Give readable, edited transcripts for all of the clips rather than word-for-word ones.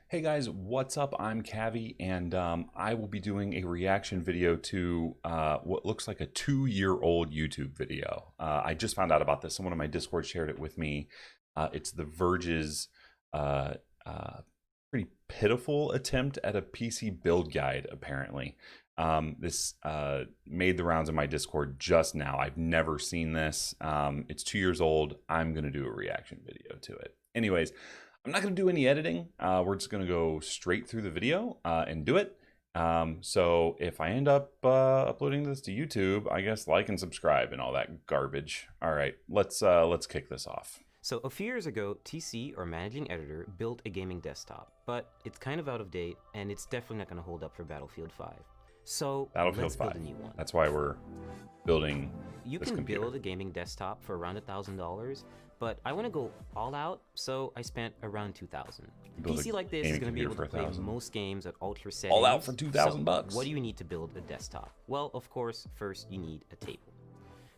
Hey guys, what's up? I'm Cavi, and I will be doing a reaction video to what looks like a 2-year-old YouTube video. I just found out about this. Someone on my Discord shared it with me. It's The Verge's uh, uh, pretty pitiful attempt at a PC build guide, apparently. This made the rounds in my Discord just now. I've never seen this. It's 2 years old. I'm going to do a reaction video to it. Anyways, I'm not going to do any editing. We're just going to go straight through the video and do it. So if I end up uploading this to YouTube, I guess like and subscribe and all that garbage. All right, let's kick this off. So a few years ago, TC, or Managing Editor, built a gaming desktop, but it's kind of out of date, and it's definitely not going to hold up for Battlefield 5. So let's build a new one. That's why we're building You this can computer. build a gaming desktop for around $1,000, but I want to go all out, so I spent around $2,000. A Build a PC like this is gaming going to be able to computer for play $1,000. most games at ultra settings. All out for 2,000 bucks. What do you need to build a desktop? Well, of course, first you need a table.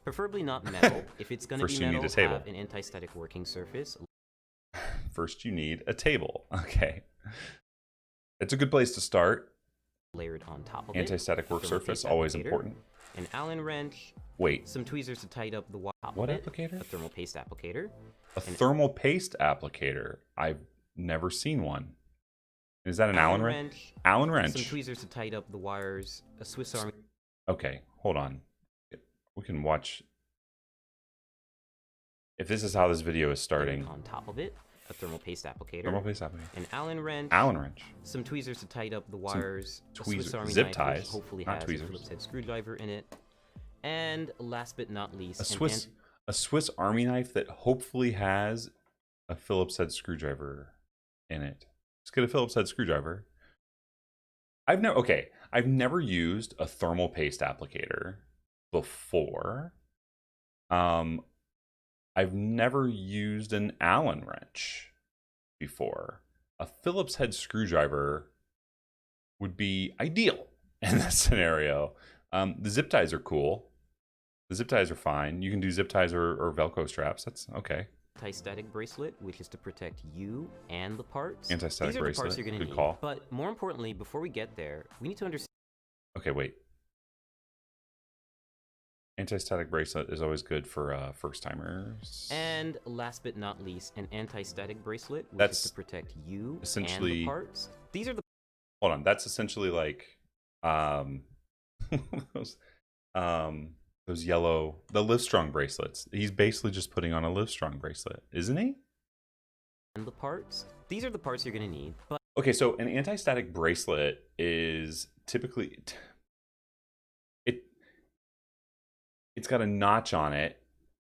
Preferably not metal. If it's going to be First you need metal, a table. have an anti-static working surface. First, you need a table. Okay, it's a good place to start. Layered on top of Anti-static work it, surface, applicator, always important. an Allen wrench, Wait, some tweezers to tighten up the wire. what applicator? A thermal paste applicator. A thermal paste applicator. I've never seen one. Is that an Allen wrench? Allen wrench. Some tweezers to tighten up the wires. A Swiss Army. Okay, hold on. We can watch. If this is how this video is starting. On top of it, a thermal paste applicator. Thermal paste applicator. An Allen wrench. Allen wrench. Some tweezers to tighten up the wires. A tweezers. Swiss Army Zip knife, ties, which hopefully not has tweezers. a Phillips head screwdriver in it. And last but not least, A Swiss Army knife that hopefully has a Phillips head screwdriver in it. Let's get a Phillips head screwdriver. I've never used a thermal paste applicator before. I've never used an Allen wrench before. A Phillips head screwdriver would be ideal in this scenario. The zip ties are cool. The zip ties are fine. You can do zip ties or Velcro straps. That's okay. Anti-static bracelet, which is to protect you and the parts. Anti-static These are the bracelet. parts you're going to Good need. call. But more importantly, before we get there, we need to understand. Okay, wait. Anti-static bracelet is always good for first timers. And last but not least, an anti-static bracelet, which is to protect you essentially and the parts. These are the. Hold on, that's essentially like those yellow, the Livestrong bracelets. He's basically just putting on a Livestrong bracelet, isn't he? And the parts. These are the parts you're going to need. But okay, so an anti-static bracelet is typically it's got a notch on it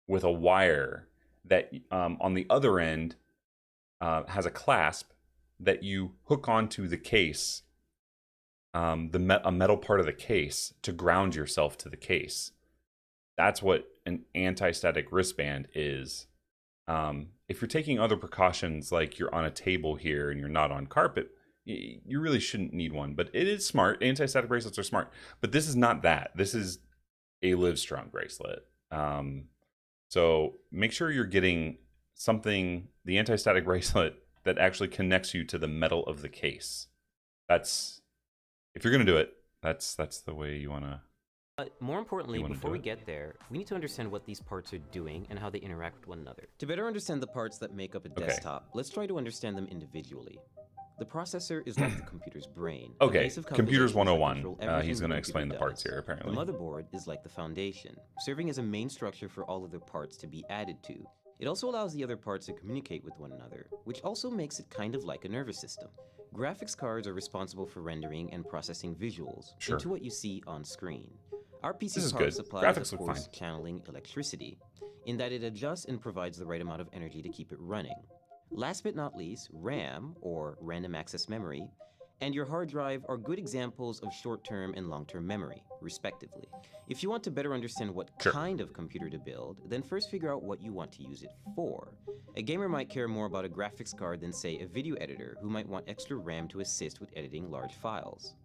with a wire that on the other end has a clasp that you hook onto the case, a metal part of the case, to ground yourself to the case. That's what an anti-static wristband is. If you're taking other precautions, like you're on a table here and you're not on carpet, you really shouldn't need one. But it is smart. Anti-static bracelets are smart. But this is not that. This is a Livestrong bracelet. So make sure you're getting something, the anti-static bracelet, that actually connects you to the metal of the case. That's, if you're going to do it, that's the way you want to. But more importantly, before we get there, we need to understand what these parts are doing and how they interact with one another. To better understand the parts that make up a desktop, let's try to understand them individually. The processor is like the computer's brain. Okay, Computers 101. He's going to explain the parts here, apparently. The motherboard is like the foundation, serving as a main structure for all other parts to be added to. It also allows the other parts to communicate with one another, which also makes it kind of like a nervous system. Graphics cards are responsible for rendering and processing visuals into what you see on screen. Our PC power supply is, of course, channeling electricity, in that it adjusts and provides the right amount of energy to keep it running. Last but not least, RAM, or random access memory, and your hard drive are good examples of short-term and long-term memory, respectively. If you want to better understand what kind of computer to build, then first figure out what you want to use it for. A gamer might care more about a graphics card than, say, a video editor who might want extra RAM to assist with editing large files.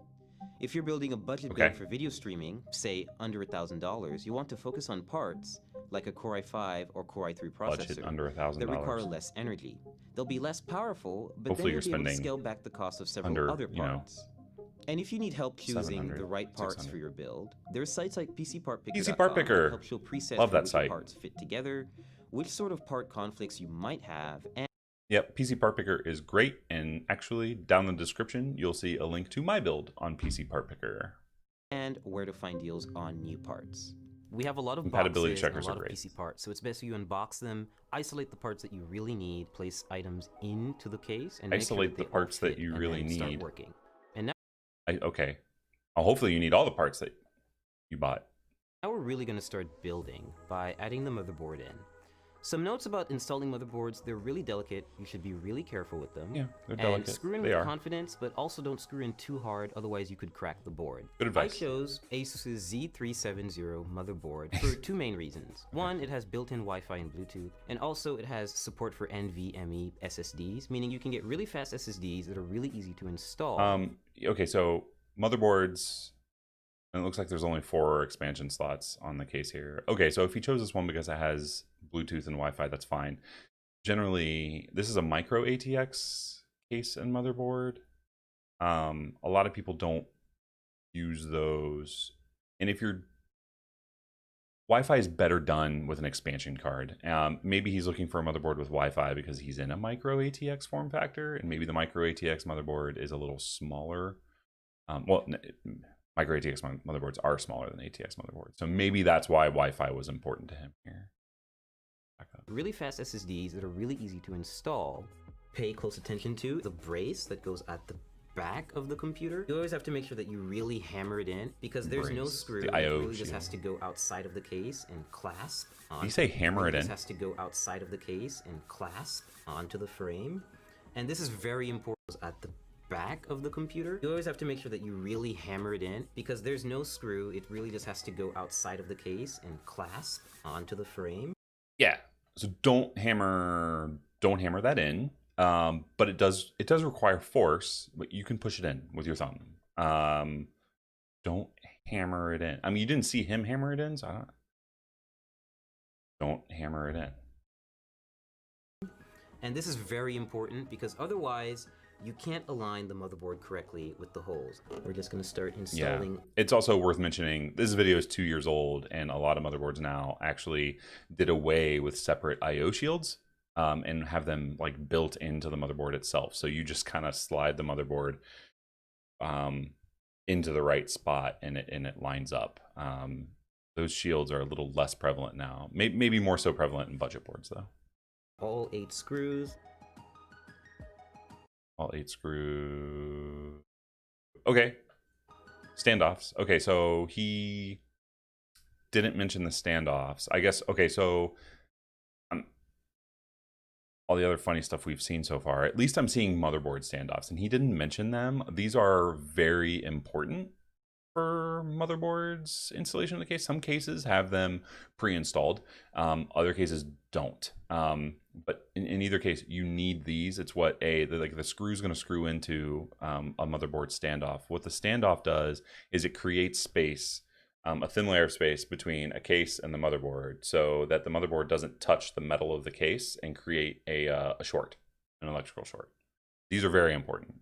If you're building a budget Okay. build for video streaming, say under $1,000, you want to focus on parts like a Core i5 or Core i3 Budget processor under that require $1,000. less energy. They'll be less powerful, but then Hopefully you'll you're be able to spending scale back the cost of several under, other parts. And if you need help choosing 700, the right parts 600. for your build, there's sites like PCPartPicker.com PC Part Picker. that help show presets Love for that which site. parts fit together, which sort of part conflicts you might have, Yep, PC Part Picker is great, and actually, down in the description, you'll see a link to my build on PC Part Picker. and where to find deals on new parts. We have a lot of Compatibility boxes and a checkers lot are of great. PC parts, so it's best you unbox them, isolate the parts that you really need, place items into the case, and Isolate make the sure that parts they all that fit you and really then start need. working. And Okay. Hopefully you need all the parts that you bought. now we're really going to start building by adding the motherboard in. Some notes about installing motherboards: they're really delicate. You should be really careful with them. Yeah, they're And delicate. screw in They with are. confidence, but also don't screw in too hard, otherwise you could crack the board. Good advice. I chose Asus's Z370 motherboard for two main reasons. One, it has built-in Wi-Fi and Bluetooth, and also it has support for NVMe SSDs, meaning you can get really fast SSDs that are really easy to install. Okay, so motherboards, and it looks like there's only 4 expansion slots on the case here. Okay, so if you chose this one because it has Bluetooth and Wi-Fi, that's fine. Generally, this is a micro ATX case and motherboard. A lot of people don't use those, and if your Wi-Fi is better done with an expansion card. Maybe he's looking for a motherboard with Wi-Fi because he's in a micro ATX form factor, and maybe the micro ATX motherboard is a little smaller. Micro ATX motherboards are smaller than ATX motherboards, so maybe that's why Wi-Fi was important to him here. Back up. Really fast SSDs that are really easy to install. Pay close attention to the brace that goes at the back of the computer. You always have to make sure that you really hammer it in, because there's no Brace. screw. The It IO really just shield. has to go outside of the case and clasp on. Did you say hammer it Just in? has to go outside of the case and clasp onto the frame. And this is very important at the back of the computer. You always have to make sure that you really hammer it in, because there's no screw. It really just has to go outside of the case and clasp onto the frame. Yeah. So don't hammer that in. But it does require force, but you can push it in with your thumb. Don't hammer it in. I mean, you didn't see him hammer it in, so don't hammer it in. And this is very important, because otherwise you can't align the motherboard correctly with the holes. We're just going to start installing. Yeah. It's also worth mentioning this video is 2 years old, and a lot of motherboards now actually did away with separate IO shields and have them like built into the motherboard itself. So you just kind of slide the motherboard into the right spot, and it lines up. Those shields are a little less prevalent now. Maybe more so prevalent in budget boards though. All 8 screws. All 8 screws. Okay. Standoffs. Okay, so he didn't mention the standoffs. I guess, okay, so all the other funny stuff we've seen so far, at least I'm seeing motherboard standoffs, and he didn't mention them. These are very important for motherboards installation of the case. Some cases have them pre-installed, other cases don't. But in either case, you need these. It's what the screw is going to screw into a motherboard standoff. What the standoff does is it creates space, a thin layer of space between a case and the motherboard, so that the motherboard doesn't touch the metal of the case and create a short, an electrical short. These are very important.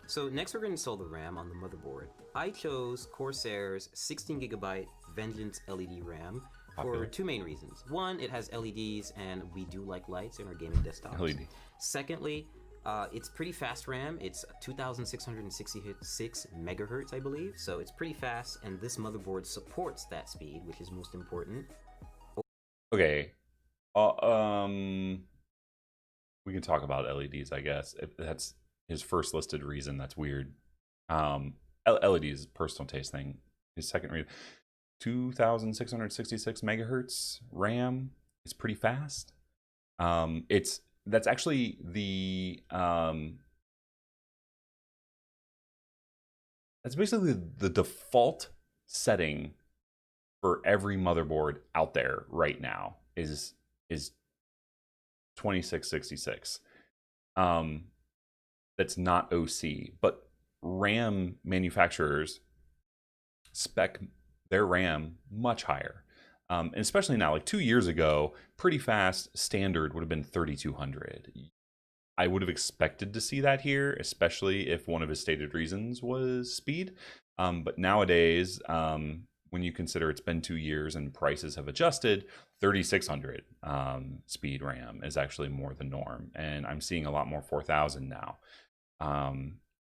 So next we're going to install the RAM on the motherboard. I chose Corsair's 16GB Vengeance LED RAM for Popular. 2 main reasons. One, it has LEDs, and we do like lights in our gaming desktops. LED. Secondly, it's pretty fast RAM. It's 2666 megahertz, I believe. So it's pretty fast, and this motherboard supports that speed, which is most important. Okay. We can talk about LEDs, I guess. If that's his first listed reason, that's weird. LED is a personal taste thing. His second reason, 2666 megahertz RAM is pretty fast. That's actually that's basically the default setting for every motherboard out there right now is 2666. that's not OC, but RAM manufacturers spec their RAM much higher. And especially now, like 2 years ago, pretty fast standard would have been 3200. I would have expected to see that here, especially if one of his stated reasons was speed. But nowadays, when you consider it's been 2 years and prices have adjusted, 3600 speed RAM is actually more the norm. And I'm seeing a lot more 4000 now.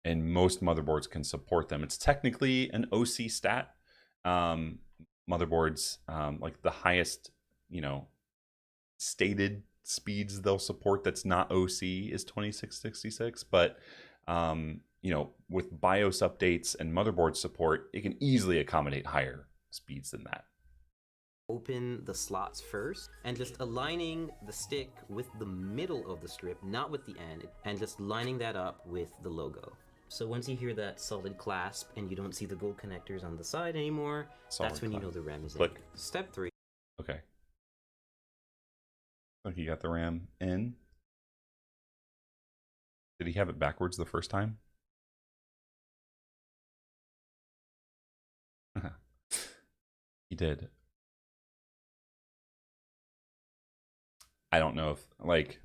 And most motherboards can support them. It's technically an OC stat. Motherboards, like the highest, stated speeds they'll support that's not OC is 2666, but with BIOS updates and motherboard support, it can easily accommodate higher speeds than that. Open the slots first and just aligning the stick with the middle of the strip, not with the end, and just lining that up with the logo. So once you hear that solid clasp and you don't see the gold connectors on the side anymore, that's when you know the RAM is in. Step 3. Okay. Like he got the RAM in. Did he have it backwards the first time? He did. I don't know if, like,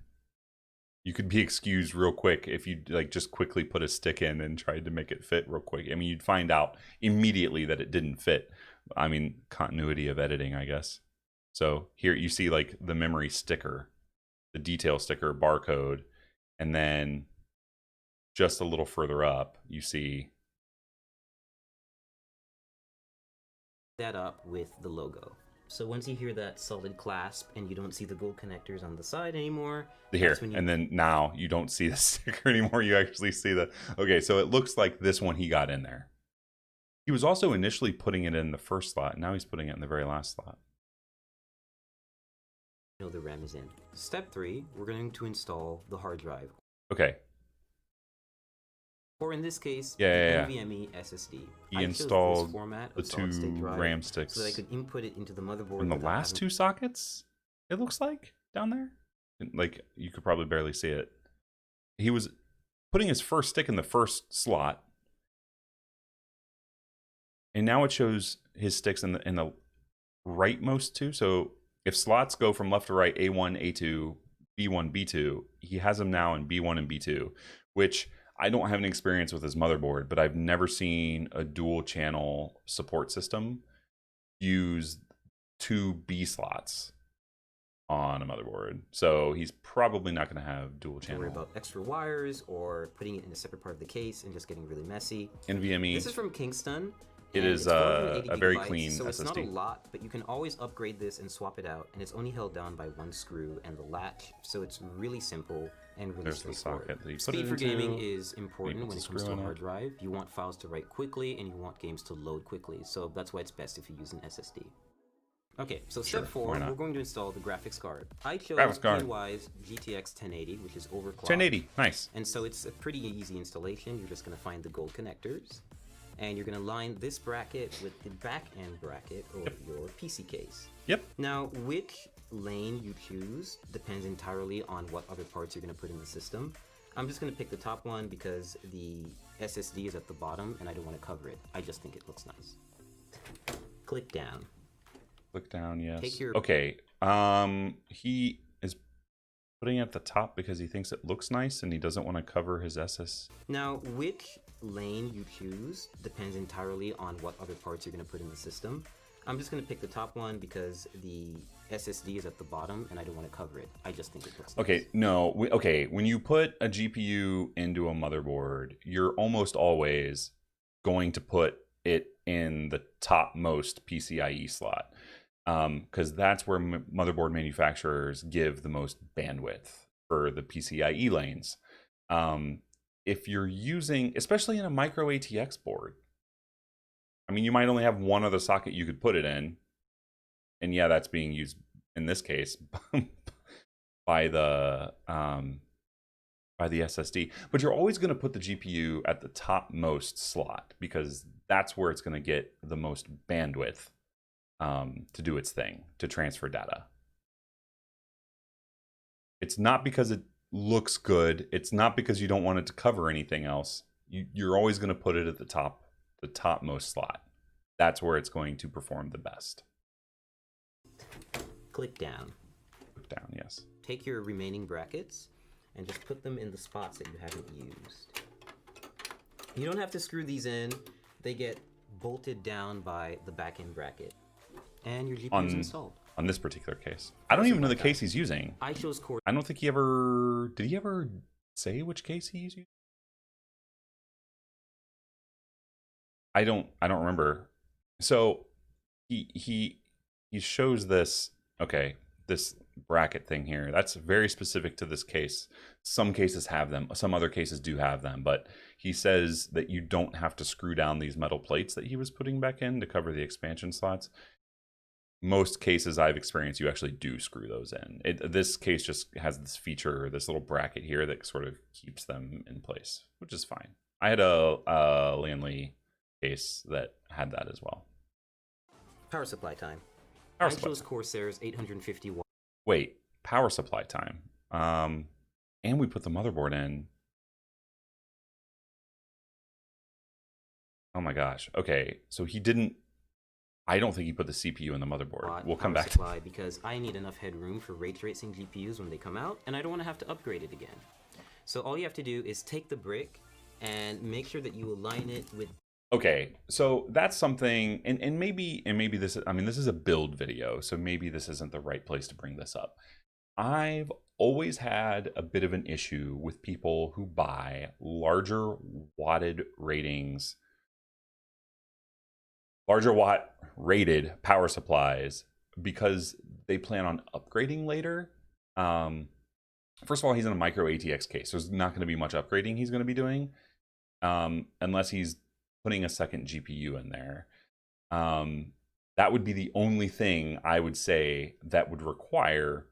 you could be excused real quick if you just quickly put a stick in and tried to make it fit real quick. I mean, you'd find out immediately that it didn't fit. I mean, continuity of editing, I guess. So here you see like the memory sticker, the detail sticker barcode, and then just a little further up, you see that up with the logo. So once you hear that solid clasp and you don't see the gold connectors on the side anymore, here, and then now you don't see the sticker anymore. You actually see the, okay, so it looks like this one he got in there. He was also initially putting it in the first slot. Now he's putting it in the very last slot. The RAM is in. Step 3, we're going to install the hard drive. Okay. Or in this case, NVMe SSD. He installed the 2 RAM sticks. So that I could input it into the motherboard. In the last 2 sockets, it looks like, down there. Like, you could probably barely see it. He was putting his first stick in the first slot. And now it shows his sticks in the rightmost 2. So if slots go from left to right, A1, A2, B1, B2, he has them now in B1 and B2, which I don't have any experience with his motherboard, but I've never seen a dual channel support system use 2 B slots on a motherboard. So he's probably not going to have dual channel. Don't worry about extra wires or putting it in a separate part of the case and just getting really messy. NVMe. This is from Kingston. It is a very clean so SSD. It's not a lot, but you can always upgrade this and swap it out, and it's only held down by 1 screw and the latch, so it's really simple and really straightforward. Speed for gaming is important when it comes to a hard drive. You want files to write quickly, and you want games to load quickly, so that's why it's best if you use an SSD. Okay, so step 4, we're going to install the graphics card. I chose PNY's GTX 1080, which is overclocked. 1080, nice. And so it's a pretty easy installation. You're just going to find the gold connectors, and you're going to line this bracket with the back end bracket or your PC case. Yep. Now, which lane you choose depends entirely on what other parts you're going to put in the system. I'm just going to pick the top one because the SSD is at the bottom and I don't want to cover it. I just think it looks nice. Click down. Click down, yes. Take your... Okay. He is putting it at the top because he thinks it looks nice and he doesn't want to cover his SS. Now, which lane you choose depends entirely on what other parts you're going to put in the system. I'm just going to pick the top one because the SSD is at the bottom and I don't want to cover it. I just think it looks nice. Okay, no. Okay, when you put a GPU into a motherboard, you're almost always going to put it in the topmost PCIe slot because that's where motherboard manufacturers give the most bandwidth for the PCIe lanes. If you're using, especially in a micro ATX board, I mean, you might only have one other socket you could put it in. And yeah, that's being used in this case by the SSD. But you're always going to put the GPU at the topmost slot because that's where it's going to get the most bandwidth to do its thing, to transfer data. It's not because looks good, it's not because you don't want it to cover anything else. You're always going to put it at the topmost slot. That's where it's going to perform the best. Click down. Click down, yes. Take your remaining brackets and just put them in the spots that you haven't used. You don't have to screw these in. They get bolted down by the back end bracket. And your GPU is installed. On this particular case. I don't even know the case he's using. I chose Core. I don't think he ever... Did he ever say which case he's using? I don't remember. So he shows this, okay, this bracket thing here. That's very specific to this case. Some cases have them, some other cases do have them, but he says that you don't have to screw down these metal plates that he was putting back in to cover the expansion slots. Most cases I've experienced, you actually do screw those in. This case just has this feature, this little bracket here that sort of keeps them in place, which is fine. I had a Lanley case that had that as well. Power supply time. Power I supply. chose Corsair's 850 watt. Wait, power supply time. And we put the motherboard in. Oh my gosh. Okay, so he didn't. I don't think he put the CPU in the motherboard. We'll come back to because I need enough headroom for ray tracing GPUs when they come out, and I don't want to have to upgrade it again. So all you have to do is take the brick and make sure that you align it with. Okay, so that's something, and maybe this. I mean, this is a build video, so maybe this isn't the right place to bring this up. I've always had a bit of an issue with people who buy larger watted ratings, larger watt rated power supplies because they plan on upgrading later. First of all, he's in a micro ATX case, so there's not going to be much upgrading he's going to be doing, unless he's putting a second GPU in there. That would be the only thing I would say that would require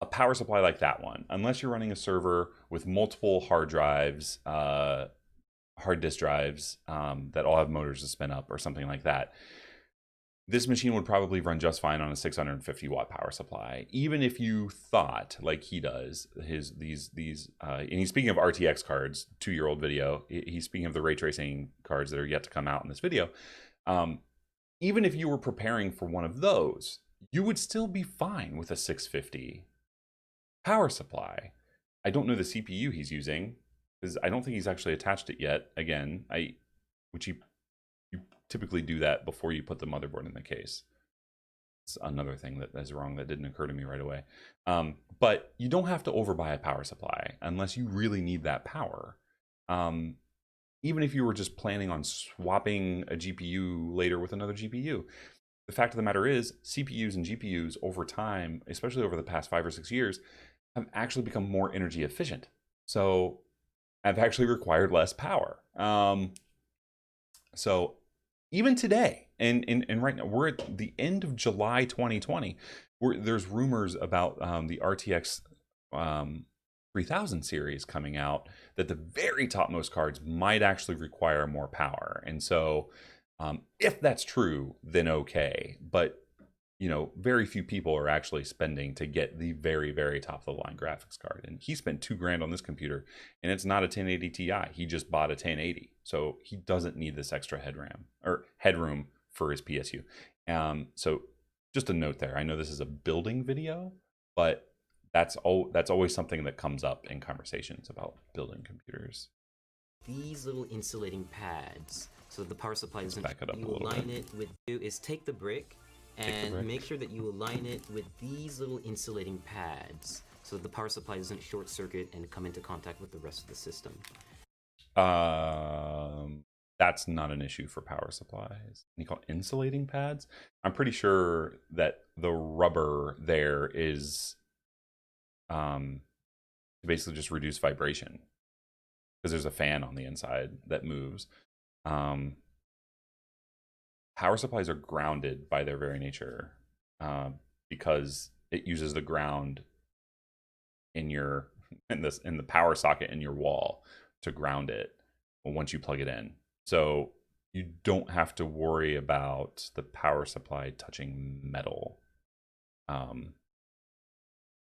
a power supply like that one, unless you're running a server with multiple hard drives, hard disk drives that all have motors to spin up or something like that. This machine would probably run just fine on a 650 watt power supply, even if you thought, like he does, these and he's speaking of RTX cards, 2-year-old video. He's speaking of the ray tracing cards that are yet to come out in this video. Even if you were preparing for one of those, you would still be fine with a 650 power supply. I don't know the CPU he's using, because I don't think he's actually attached it yet. Again, which you typically do that before you put the motherboard in the case. It's another thing that is wrong that didn't occur to me right away. But you don't have to overbuy a power supply unless you really need that power. Even if you were just planning on swapping a GPU later with another GPU. The fact of the matter is, CPUs and GPUs over time, especially over the past 5 or 6 years, have actually become more energy efficient. So have actually required less power. So even today, and right now, we're at the end of July 2020, there's rumors about the RTX 3000 series coming out that the very topmost cards might actually require more power. And so if that's true, then okay. But you know, very few people are actually spending to get the very, very top of the line graphics card. And he spent $2,000 on this computer, and it's not a 1080 Ti. He just bought a 1080, so he doesn't need this extra headroom for his PSU. So just a note there. I know this is a building video, but that's always something that comes up in conversations about building computers. These little insulating pads, so the power supply doesn't. Back it up you a little align bit. it with. Is take the brick. And make sure that you align it with these little insulating pads so that the power supply doesn't short circuit and come into contact with the rest of the system. That's not an issue for power supplies. You call it insulating pads? I'm pretty sure that the rubber there is to basically just reduce vibration because there's a fan on the inside that moves. Power supplies are grounded by their very nature because it uses the ground in the power socket in your wall to ground it once you plug it in. So you don't have to worry about the power supply touching metal.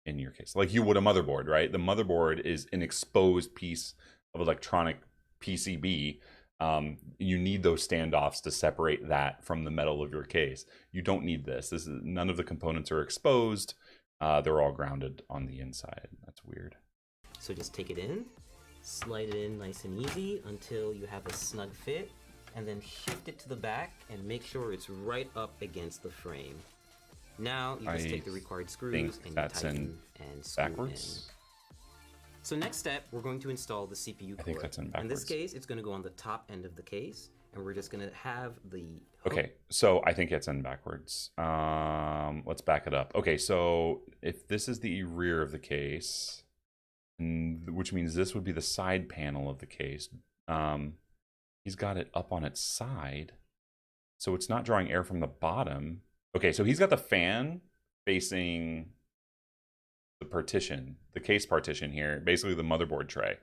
in your case, like you would a motherboard, right? The motherboard is an exposed piece of electronic PCB. You need those standoffs to separate that from the metal of your case. You don't need this. This is, none of the components are exposed. They're all grounded on the inside. That's weird. So just take it in, slide it in nice and easy until you have a snug fit, and then shift it to the back and make sure it's right up against the frame. Now you just take the required screws and you tighten and screw backwards. in. So next step, we're going to install the CPU core. I think that's in backwards. In this case, it's going to go on the top end of the case, and we're just going to have the Okay, so I think it's in backwards. Let's back it up. Okay, so if this is the rear of the case, which means this would be the side panel of the case, he's got it up on its side, so it's not drawing air from the bottom. Okay, so he's got the fan facing the partition, the case partition here, basically the motherboard tray.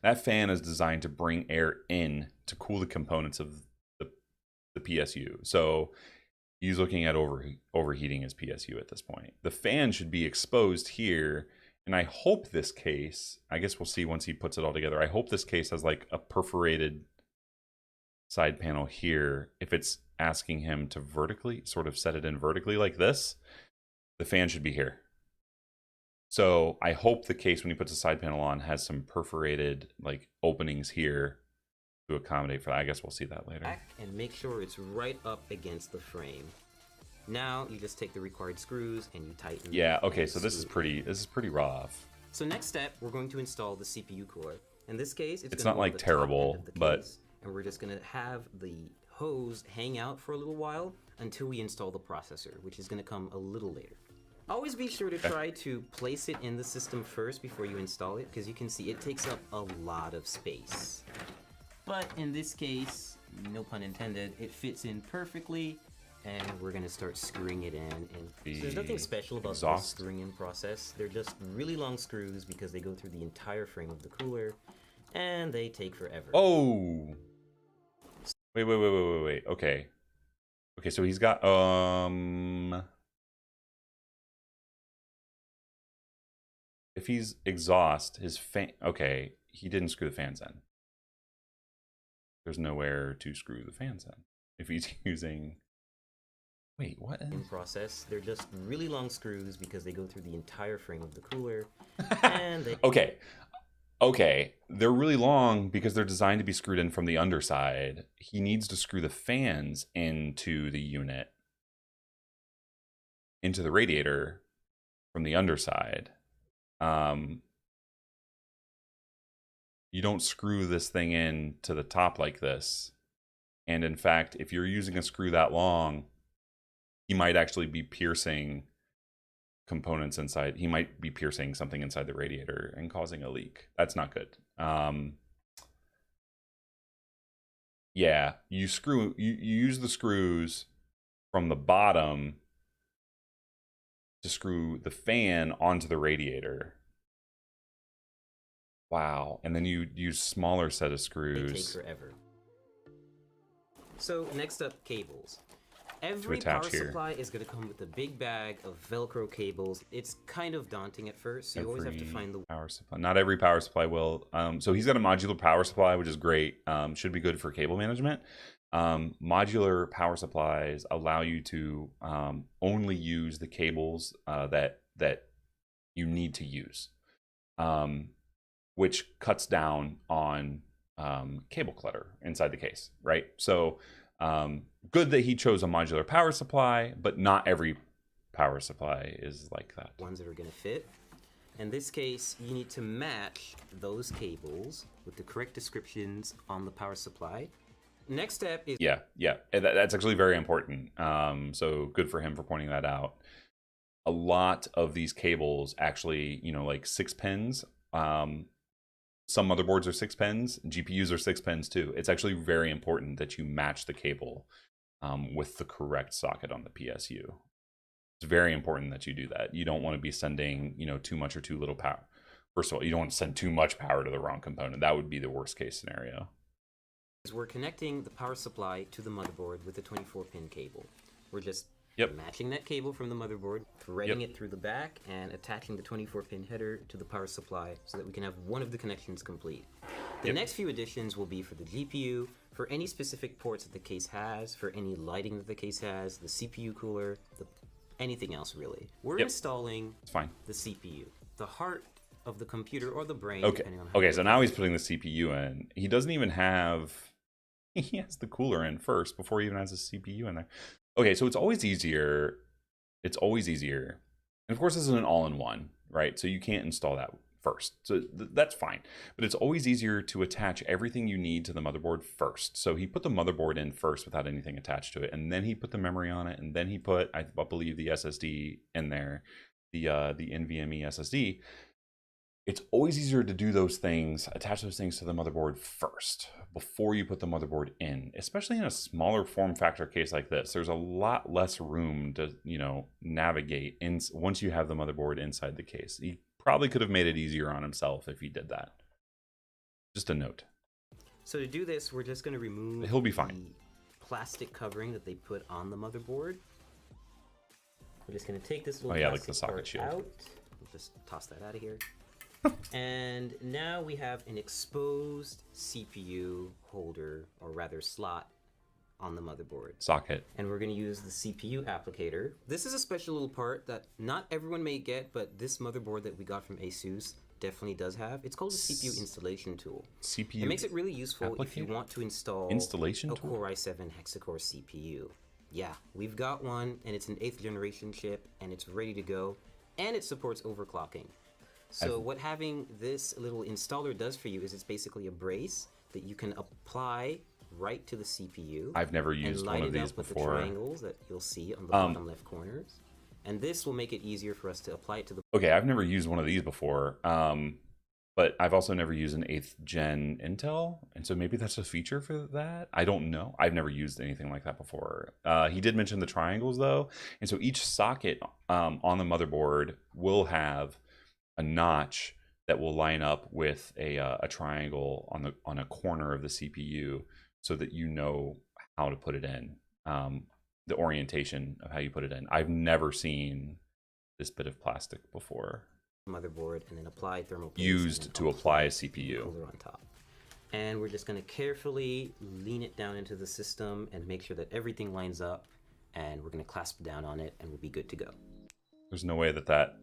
That fan is designed to bring air in to cool the components of the PSU. So he's looking at overheating his PSU at this point. The fan should be exposed here, and I hope this case, I guess we'll see once he puts it all together, I hope this case has like a perforated side panel here. If it's asking him to vertically, sort of set it in vertically like this, the fan should be here. So I hope the case, when he puts a side panel on, has some perforated like openings here to accommodate for that. I guess we'll see that later. And make sure it's right up against the frame. Now you just take the required screws and you tighten. Yeah, okay, so this is pretty rough. So next step, we're going to install the CPU core. In this case, it's not like terrible, but and we're just going to have the hose hang out for a little while until we install the processor, which is going to come a little later. Always be sure to try to place it in the system first before you install it, because you can see it takes up a lot of space. But in this case, no pun intended, it fits in perfectly, and we're going to start screwing it in. And so there's nothing special about the screwing in process. They're just really long screws because they go through the entire frame of the cooler, and they take forever. Oh! Wait. Okay. Okay, so he's got, if he's exhaust, his fan, okay, he didn't screw the fans in. There's nowhere to screw the fans in. If he's using, wait, what? In process, they're just really long screws because they go through the entire frame of the cooler, and they... Okay, they're really long because they're designed to be screwed in from the underside. He needs to screw the fans into the unit, into the radiator from the underside. You don't screw this thing in to the top like this. And in fact, if you're using a screw that long, he might actually be piercing components inside. He might be piercing something inside the radiator and causing a leak. That's not good. Yeah, you use the screws from the bottom to screw the fan onto the radiator. Wow, and then you use smaller set of screws. They take forever. So next up, cables. Every power supply is going to come with a big bag of Velcro cables. It's kind of daunting at first, so you always have to find the power supply. Not every power supply will. So he's got a modular power supply, which is great. Should be good for cable management. Modular power supplies allow you to only use the cables that you need to use, which cuts down on cable clutter inside the case, right? So good that he chose a modular power supply, but not every power supply is like that. Ones that are going to fit. In this case, you need to match those cables with the correct descriptions on the power supply. Next step is... Yeah, that's actually very important. So good for him for pointing that out. A lot of these cables actually, like 6 pins. Some motherboards are 6 pins, GPUs are 6 pins too. It's actually very important that you match the cable with the correct socket on the PSU. It's very important that you do that. You don't want to be sending, too much or too little power. First of all, you don't want to send too much power to the wrong component. That would be the worst case scenario. We're connecting the power supply to the motherboard with a 24-pin cable. We're just Yep. matching that cable from the motherboard, threading it through the back, and attaching the 24-pin header to the power supply so that we can have one of the connections complete. The next few additions will be for the GPU, for any specific ports that the case has, for any lighting that the case has, the CPU cooler, anything else really. We're installing It's fine. the CPU, the heart of the computer or the brain, Okay. depending on how Okay, so now he's putting the CPU in. He doesn't even have... He has the cooler in first before he even has the CPU in there. Okay, so it's always easier. It's always easier. And of course, this is an all-in-one, right? So you can't install that first. So that's fine. But it's always easier to attach everything you need to the motherboard first. So he put the motherboard in first without anything attached to it. And then he put the memory on it. And then he put, I believe, the SSD in there, the NVMe SSD. It's always easier to do those things, attach those things to the motherboard first before you put the motherboard in, especially in a smaller form factor case like this. There's a lot less room to, navigate once you have the motherboard inside the case. He probably could have made it easier on himself if he did that. Just a note. So to do this, we're just going to remove He'll be fine. The plastic covering that they put on the motherboard. We're just going to take this little like the socket part shield. out. We'll just toss that out of here. And now we have an exposed CPU holder, or rather slot, on the motherboard. Socket. And we're going to use the CPU applicator. This is a special little part that not everyone may get, but this motherboard that we got from ASUS definitely does have. It's called a CPU installation tool. CPU. It makes it really useful if you want to install installation a tool? Core i7 hexa-core CPU. Yeah, we've got one, and it's an 8th generation chip, and it's ready to go, and it supports overclocking. So what having this little installer does for you is it's basically a brace that you can apply right to the CPU. I've never used one of these with the before. triangles that you'll see on the bottom left corners. And this will make it easier for us to apply it to the... Okay, I've never used one of these before, but I've also never used an 8th gen Intel, and so maybe that's a feature for that? I don't know. I've never used anything like that before. He did mention the triangles, though, and so each socket on the motherboard will have a notch that will line up with a triangle on a corner of the CPU, so that you know how to put it in, the orientation of how you put it in. I've never seen this bit of plastic before motherboard, and then apply thermal paste used to apply a CPU. Cooler on top. And we're just going to carefully lean it down into the system and make sure that everything lines up, and we're going to clasp down on it, and we'll be good to go. There's no way that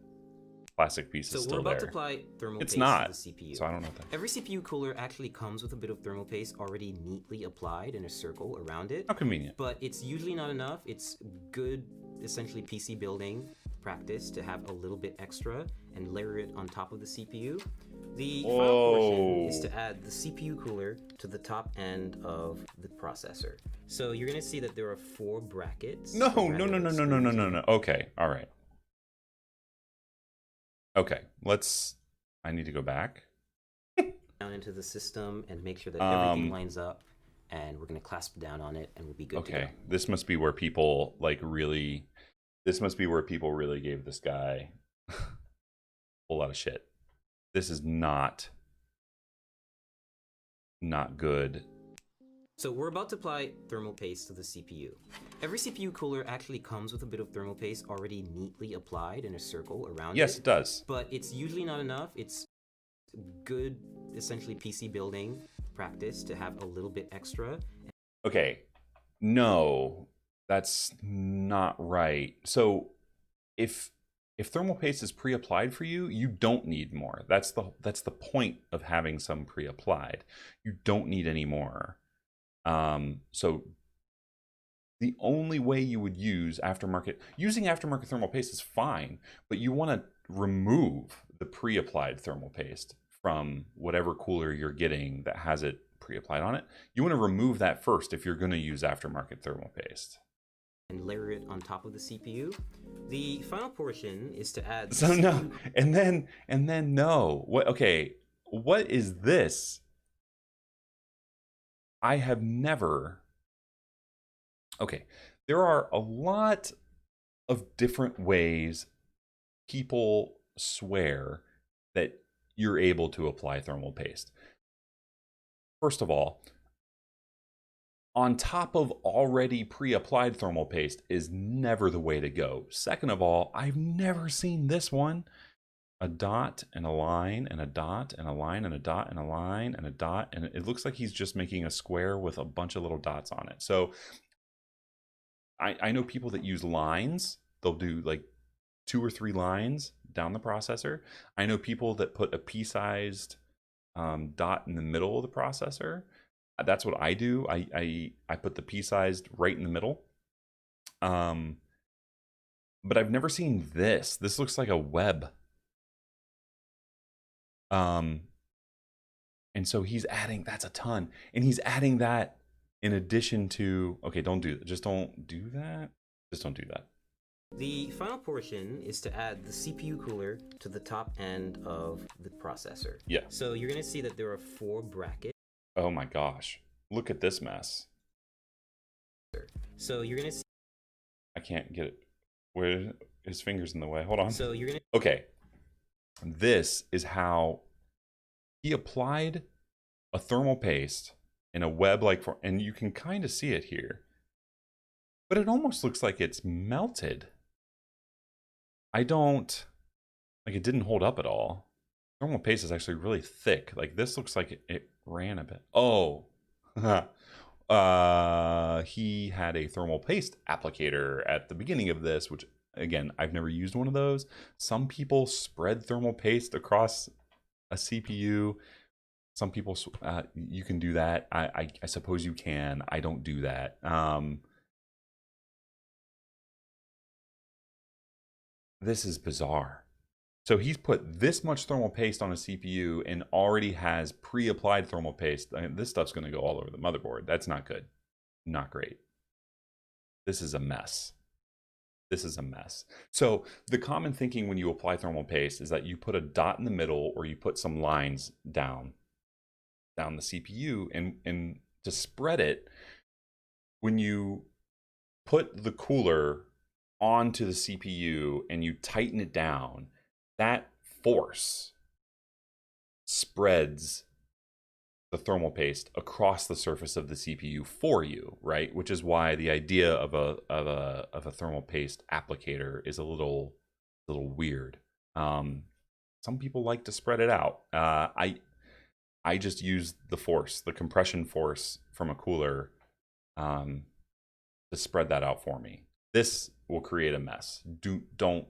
plastic piece is still there. So we're about to apply thermal paste to the CPU. So I don't know that. Every CPU cooler actually comes with a bit of thermal paste already neatly applied in a circle around it. How convenient. But it's usually not enough. It's good, essentially PC building practice to have a little bit extra and layer it on top of the CPU. The final portion is to add the CPU cooler to the top end of the processor. So you're going to see that there are 4 brackets. No. Okay, all right. Okay, I need to go back. Down into the system and make sure that everything lines up, and we're going to clasp down on it, and we'll be good to go. Okay, this must be where people really gave this guy a whole lot of shit. This is not good. So we're about to apply thermal paste to the CPU. Every CPU cooler actually comes with a bit of thermal paste already neatly applied in a circle around it. Yes, it does. But it's usually not enough. It's good, essentially PC building practice to have a little bit extra. Okay, no, that's not right. So if thermal paste is pre-applied for you, you don't need more. That's the point of having some pre-applied. You don't need any more. So the only way you would using aftermarket thermal paste is fine, but you want to remove the pre-applied thermal paste from whatever cooler you're getting that has it pre-applied on it. You want to remove that first if you're going to use aftermarket thermal paste. And layer it on top of the CPU. The final portion is to add... So no, and then no. What? Okay, what is this? I have never... Okay, there are a lot of different ways people swear that you're able to apply thermal paste. First of all, on top of already pre-applied thermal paste is never the way to go. Second of all, I've never seen this one. A dot and a line and a dot and a line and a dot and a line and a dot, and it looks like he's just making a square with a bunch of little dots on it. So I know people that use lines. They'll do like 2 or 3 lines down the processor. I know people that put a pea-sized dot in the middle of the processor. That's what I do. I put the pea-sized right in the middle. But I've never seen this. This looks like a web. And so he's adding, that's a ton. And he's adding that in addition to, okay, don't do that. Just don't do that. Just don't do that. The final portion is to add the CPU cooler to the top end of the processor. Yeah. So you're going to see that there are 4 brackets. Oh my gosh. Look at this mess. So you're going to see. I can't get it. Where his finger's in the way. Hold on. So you're going to. Okay. This is how he applied a thermal paste in a web-like form, and you can kind of see it here. But it almost looks like it's melted. I don't, like, it didn't hold up at all. Thermal paste is actually really thick. Like, this looks like it ran a bit. Oh. He had a thermal paste applicator at the beginning of this, which, again, I've never used one of those. Some people spread thermal paste across a CPU. Some people, you can do that. I suppose you can. I don't do that. This is bizarre. So he's put this much thermal paste on a CPU and already has pre-applied thermal paste. I mean, this stuff's going to go all over the motherboard. That's not good. Not great. This is a mess. This is a mess. So the common thinking when you apply thermal paste is that you put a dot in the middle or you put some lines down the CPU, and to spread it, when you put the cooler onto the CPU and you tighten it down, that force spreads the thermal paste across the surface of the CPU for you, right? Which is why the idea of a thermal paste applicator is a little weird. Some people like to spread it out. I just use the compression force from a cooler, to spread that out for me. This will create a mess. Don't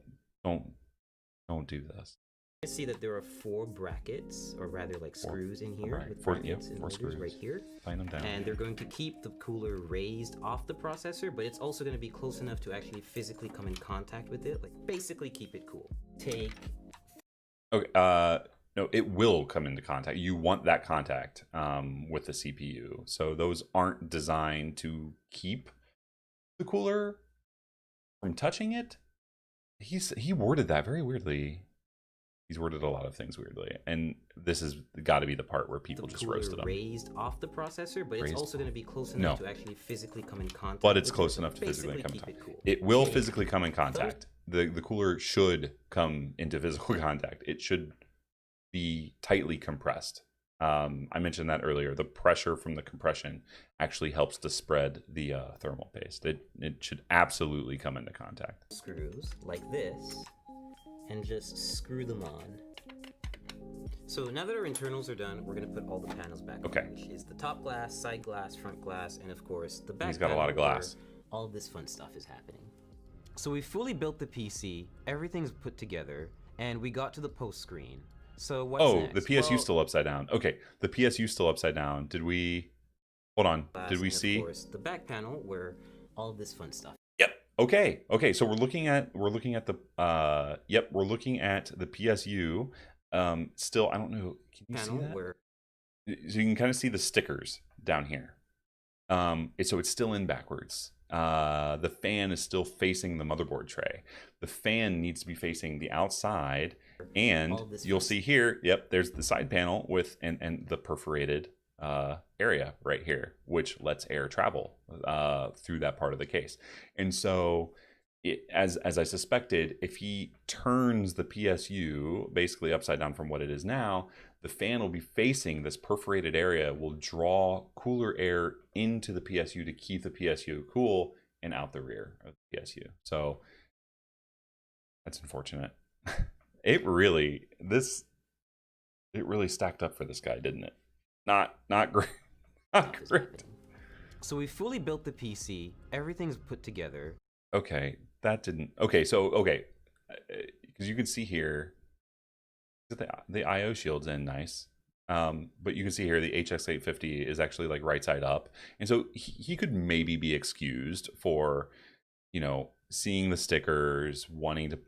do this. You can see that there are 4 brackets, or rather like screws in here, right. with 4 brackets and motors screws right here. Tighten them down. And they're going to keep the cooler raised off the processor, but it's also going to be close enough to actually physically come in contact with it, like basically keep it cool. Okay, no, it will come into contact. You want that contact with the CPU. So those aren't designed to keep the cooler from touching it. He worded that very weirdly. He's worded a lot of things weirdly, and this has got to be the part where people just roasted him. Raised off the processor, but it's also going to be close enough to actually physically come in contact. But it's close enough to physically come in contact. It will physically come in contact. The cooler should come into physical contact. It should be tightly compressed. I mentioned that earlier. The pressure from the compression actually helps to spread the thermal paste. It should absolutely come into contact. Screws like this, and just screw them on. So now that our internals are done, we're going to put all the panels back on, which is the top glass, side glass, front glass, and of course the back. He's got a lot of glass. All of this fun stuff is happening. So we fully built the PC, everything's put together, and we got to the post screen. So what's next? The PSU's still upside down. Okay, the PSU's still upside down. Did we... Hold on. Did we see? Of course, the back panel where all of this fun stuff. Yep. Okay. So we're looking at the we're looking at the PSU. Still, I don't know. Can you see that? So you can kind of see the stickers down here. So it's still in backwards. The fan is still facing the motherboard tray. The fan needs to be facing the outside, and you'll see here, there's the side panel with and the perforated area right here, which lets air travel through that part of the case. And so as I suspected, if he turns the PSU basically upside down from what it is now, the fan will be facing this perforated area, will draw cooler air into the PSU to keep the PSU cool and out the rear of the PSU. So that's unfortunate. It really stacked up for this guy, didn't it? Not great. Not great. So we fully built the PC. Everything's put together. Okay, that didn't. Okay, so because you can see here that the IO shield's in nice, but you can see here the HX850 is actually like right side up, and so he could maybe be excused for, seeing the stickers, wanting to,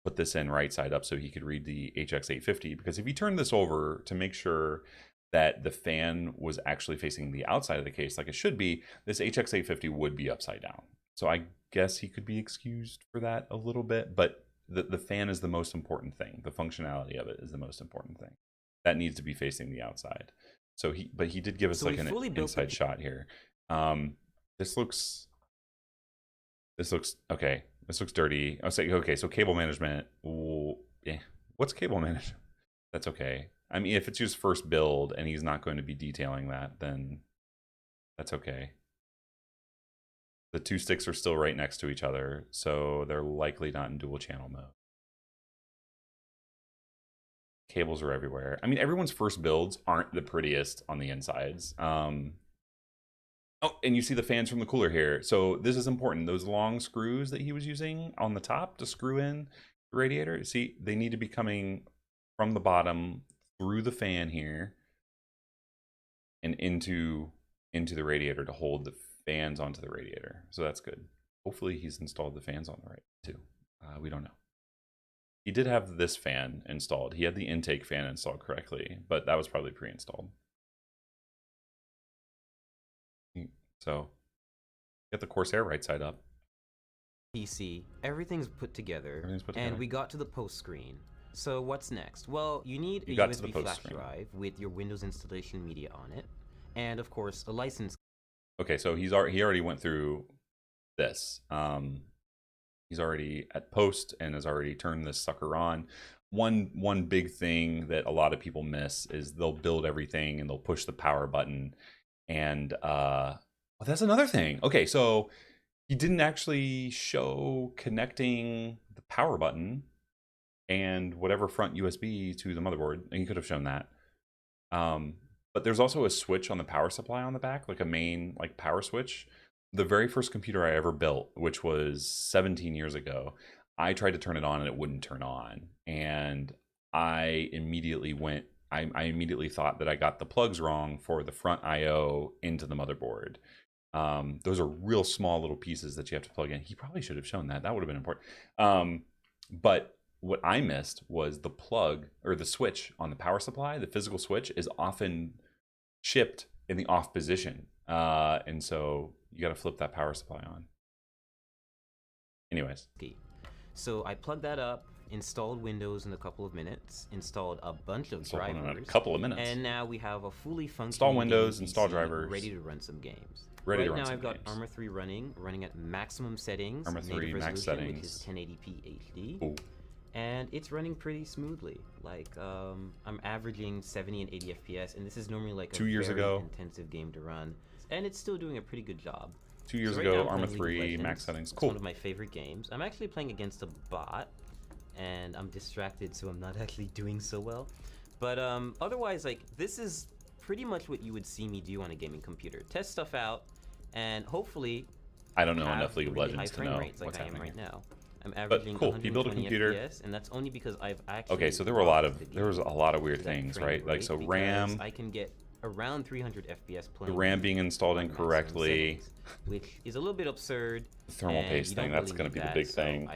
put this in right side up so he could read the HX850, because if you turn this over to make sure that the fan was actually facing the outside of the case like it should be, this HX850 would be upside down. So I guess he could be excused for that a little bit, but the fan is the most important thing. The functionality of it is the most important thing. That needs to be facing the outside. So he did give us like an inside shot here. This looks okay. This looks dirty. I'll say, okay, so cable management. Yeah. What's cable management? That's okay. I mean, if it's his first build and he's not going to be detailing that, then that's okay. The two sticks are still right next to each other, so they're likely not in dual channel mode. Cables are everywhere. I mean, everyone's first builds aren't the prettiest on the insides. Oh, and you see the fans from the cooler here. So this is important. Those long screws that he was using on the top to screw in the radiator, see, they need to be coming from the bottom through the fan here and into the radiator to hold the fans onto the radiator. So that's good. Hopefully he's installed the fans on the right too. We don't know. He did have this fan installed. He had the intake fan installed correctly, but that was probably pre-installed. So get the Corsair right side up. PC, everything's put together, and we got to the post screen. So what's next? Well, you need a USB flash drive with your Windows installation media on it, and of course a license. Okay, so he already went through this. He's already at post and has already turned this sucker on. One big thing that a lot of people miss is they'll build everything and they'll push the power button, and well, that's another thing. Okay, so he didn't actually show connecting the power button and whatever front USB to the motherboard, and he could have shown that. But there's also a switch on the power supply on the back, like a main power switch. The very first computer I ever built, which was 17 years ago, I tried to turn it on and it wouldn't turn on. And I immediately thought that I got the plugs wrong for the front IO into the motherboard. Those are real small little pieces that you have to plug in. He probably should have shown that. That would have been important. But what I missed was the plug or the switch on the power supply. The physical switch is often shipped in the off position. And so you got to flip that power supply on. Anyways. So I plugged that up, installed Windows in a couple of minutes, installed a bunch of drivers in a couple of minutes, and now we have a fully functioning install Windows, install drivers, ready to run some games. Right now I've got Armor 3 running at maximum settings, Armor 3 max settings, which is 1080p HD. Ooh. And it's running pretty smoothly. I'm averaging 70 and 80 FPS, and this is normally like a 2 years ago intensive game to run, and it's still doing a pretty good job. 2 years ago, Armor 3 max settings. Cool. It's one of my favorite games. I'm actually playing against a bot, and I'm distracted, so I'm not actually doing so well. But otherwise, this is pretty much what you would see me do on a gaming computer. Test stuff out, and hopefully, I don't know enough League of Legends to know what's happening right now. I'm averaging cool. You built a computer, FPS, and that's only because I've actually. Okay, so there was a lot of weird things, right? Like so RAM. I can get around 300 FPS playing. The RAM being installed incorrectly, which is a little bit absurd. The thermal paste thing, that's going to be the big thing.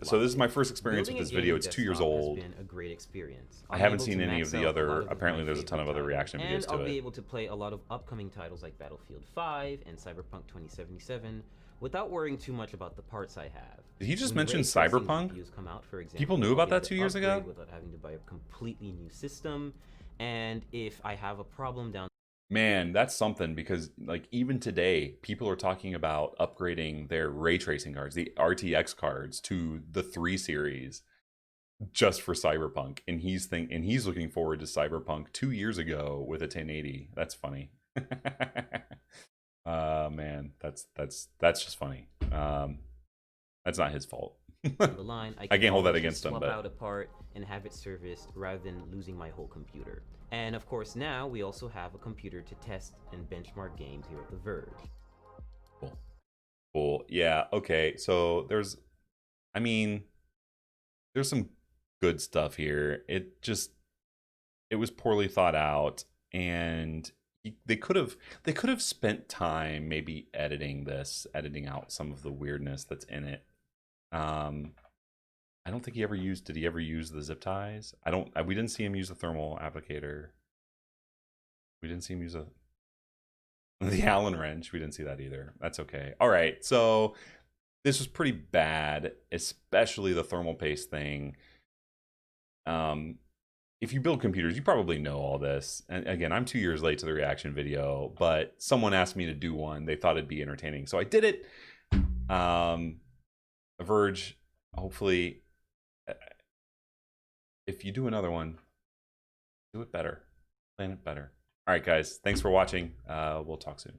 So this is my first experience with this video. It's 2 years old. It's been a great experience. I haven't seen any of the other. Apparently, there's a ton of other reaction videos to it. And I'll be able to play a lot of upcoming titles like Battlefield 5 and Cyberpunk 2077 without worrying too much about the parts I have. Did he just mention Cyberpunk? Come out, for example, people knew about that 2 years ago? Without having to buy a completely new system. And if I have a problem down Man, that's something because like even today, people are talking about upgrading their ray tracing cards, the RTX cards, to the 3 series just for Cyberpunk. And he's looking forward to Cyberpunk 2 years ago with a 1080. That's funny. Man, that's just funny. That's not his fault. The line, I I can can't hold that always against just him, swap but out a part and have it serviced rather than losing my whole computer. And of course, now we also have a computer to test and benchmark games here at The Verge. cool. Cool. Yeah, okay. So I mean, there's some good stuff here. It was poorly thought out, and they could have spent time maybe editing out some of the weirdness that's in it. Um, I don't think did he ever use the zip ties? We didn't see him use the thermal applicator. We didn't see him use the Allen wrench. We didn't see that either. That's okay. All right. So this was pretty bad, especially the thermal paste thing. If you build computers, you probably know all this. And again, I'm 2 years late to the reaction video, but someone asked me to do one. They thought it'd be entertaining, so I did it. Verge, hopefully, if you do another one, do it better, plan it better. All right, guys, thanks for watching. We'll talk soon.